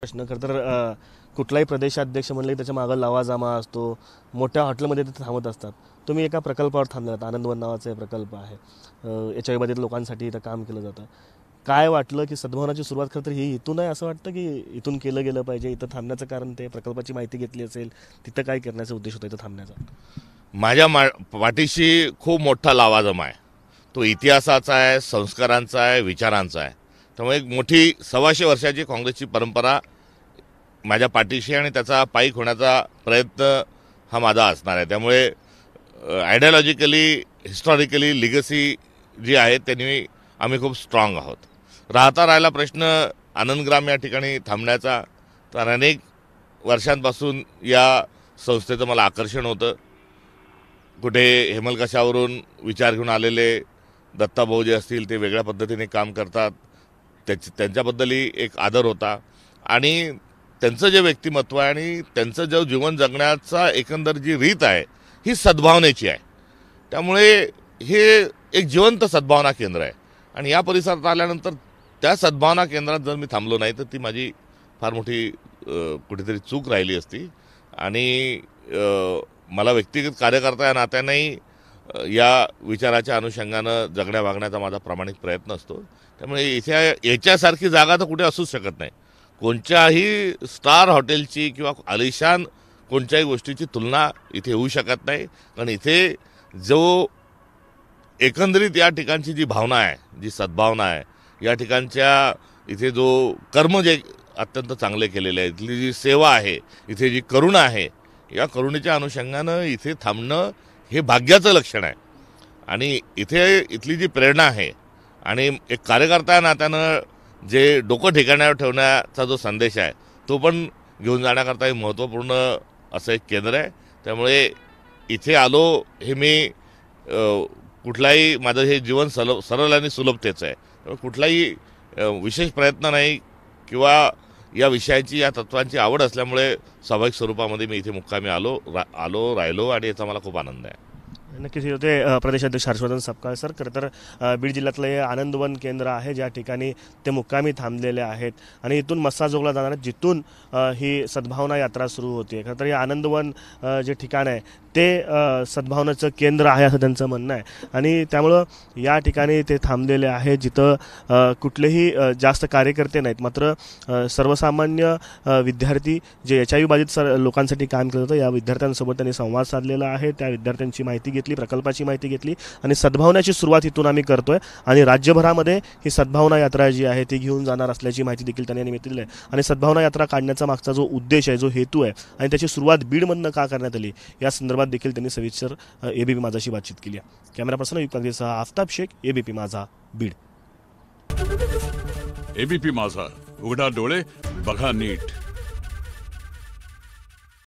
प्रश्न खरं तर कुठलाही प्रदेशाध्यक्ष म्हणले की त्याच्या मागं लवाजमा असतो. मोठ्या हॉटेलमध्ये ते थांबत असतात. तुम्ही एका प्रकल्पावर थांबलात. आनंदवन नावाचा प्रकल्प आहे. HIV बाधित लोकांसाठी इथं काम केलं जातं. काय वाटलं की सद्भावनाची सुरुवात खरं तर ही इथून आहे असं वाटतं की इथून केलं गेलं पाहिजे. इथं थांबण्याचं कारण ते प्रकल्पाची माहिती घेतली असेल, तिथं काय करण्याचा उद्देश होता इथं थांबण्याचा? माझ्या पाठीशी खूप मोठा लावाजमा आहे. तो इतिहासाचा आहे, संस्कारांचा आहे, विचारांचा आहे. त्यामुळे एक मोठी 125 वर्षाची काँग्रेसची परंपरा माझ्या पाठीशी आणि त्याचा पायीक होण्याचा प्रयत्न हा माझा असणार आहे. त्यामुळे आयडियॉलॉजिकली, हिस्टॉरिकली लिगसी जी आहे त्यांनी आम्ही खूप स्ट्रॉंग आहोत. राहिला प्रश्न आनंदग्राम या ठिकाणी थांबण्याचा, तर अनेक वर्षांपासून या संस्थेचं मला आकर्षण होतं. कुठे हेमलकशावरून विचार घेऊन आलेले दत्ताभाऊ जे असतील ते वेगळ्या पद्धतीने काम करतात, त्यांच्याबद्दलही एक आदर होता. आणि त्यांचं जे व्यक्तिमत्व आहे आणि त्यांचं जो जीवन जगण्याचा एकंदर जी रीत आहे ही सद्भावनेची आहे. त्यामुळे हे एक जिवंत सद्भावना केंद्र आहे. आणि या परिसरात आल्यानंतर त्या सद्भावना केंद्रात जर मी थांबलो नाही तर ती माझी फार मोठी कुठेतरी चूक राहिली असती. आणि मला व्यक्तिगत कार्यकर्ता या नात्यानेही या विचाराच्या अनुषंगानं जगण्या वागण्याचा माझा प्रामाणिक प्रयत्न असतो. त्यामुळे याच्यासारखी जागा तर कुठे असूच शकत नाही. कोणत्याही स्टार हॉटेलची किंवा आलिशान कोणत्याही गोष्टीची तुलना इथे होऊ शकत नाही. कारण इथे जो एकंदरीत या ठिकाणची जी भावना आहे, जी सद्भावना आहे, या ठिकाणच्या इथे जो कर्म जे अत्यंत चांगले केलेले आहे, इथली जी सेवा आहे, इथे जी करुणा आहे, या करुणेच्या अनुषंगानं इथे थांबणं हे भाग्याचं लक्षण आहे. आणि इथली जी प्रेरणा आहे आणि एक कार्यकर्ता या नात्यानं जे डोकं ठिकाणावर ठेवण्याचा जो संदेश आहे तो पण घेऊन जाण्याकरता हे महत्त्वपूर्ण असं एक केंद्र आहे. त्यामुळे इथे आलो हे मी कुठलाही माझं हे जीवन सरळ आणि सुलभतेचं आहे. त्यामुळे कुठलाही विशेष प्रयत्न नाही किंवा या विषयाची, या तत्वांची आवड असल्यामुळे स्वाभाविक स्वरूपामध्ये मी इथे मुक्कामी राहिलो आणि याचा मला खूप आनंद आहे. नक्कीच हे होते प्रदेशाध्यक्ष हर्षवर्धन सपकाळ सर. खरं तर बीड जिल्ह्यातलं हे आनंदवन केंद्र आहे ज्या ठिकाणी ते मुक्कामी थांबलेले आहेत आणि इथून मस्साजोगला जाणार आहेत, जिथून ही सद्भावना यात्रा सुरू होते. खरं तर हे आनंदवन जे ठिकाण आहे ते सद्भावनाचं केंद्र आहे असं त्यांचं म्हणणं आहे. आणि त्यामुळं या ठिकाणी ते थांबलेले आहे जिथं कुठलेही जास्त कार्यकर्ते नाहीत, मात्र सर्वसामान्य विद्यार्थी जे HIV बाधित लोकांसाठी काम करत होतं, या विद्यार्थ्यांसोबत त्यांनी संवाद साधलेला आहे. त्या विद्यार्थ्यांची माहिती घेतली, प्रकल्पाची माहिती घेतली आणि सद्भावनाची सुरुवात इथून आम्ही करतोय. आणि राज्यभरामध्ये ही सद्भावना यात्रा जी आहे ती घेऊन जाणार असल्याची माहिती देखील त्यांनी दिली आहे. आणि सद्भावना यात्रा काढण्याचा मागचा जो उद्देश आहे, जो हेतू आहे आणि त्याची सुरुवात बीडमधनं का करण्यात आली या संदर्भात देखील त्यांनी सविस्तर ABP माझाशी बातचीत केली आहे. कॅमेरा पर्सन युग कागदेसह आफताब शेख, ABP माझा, बीड. ABP माझा, उघडा डोळे बघा नीट.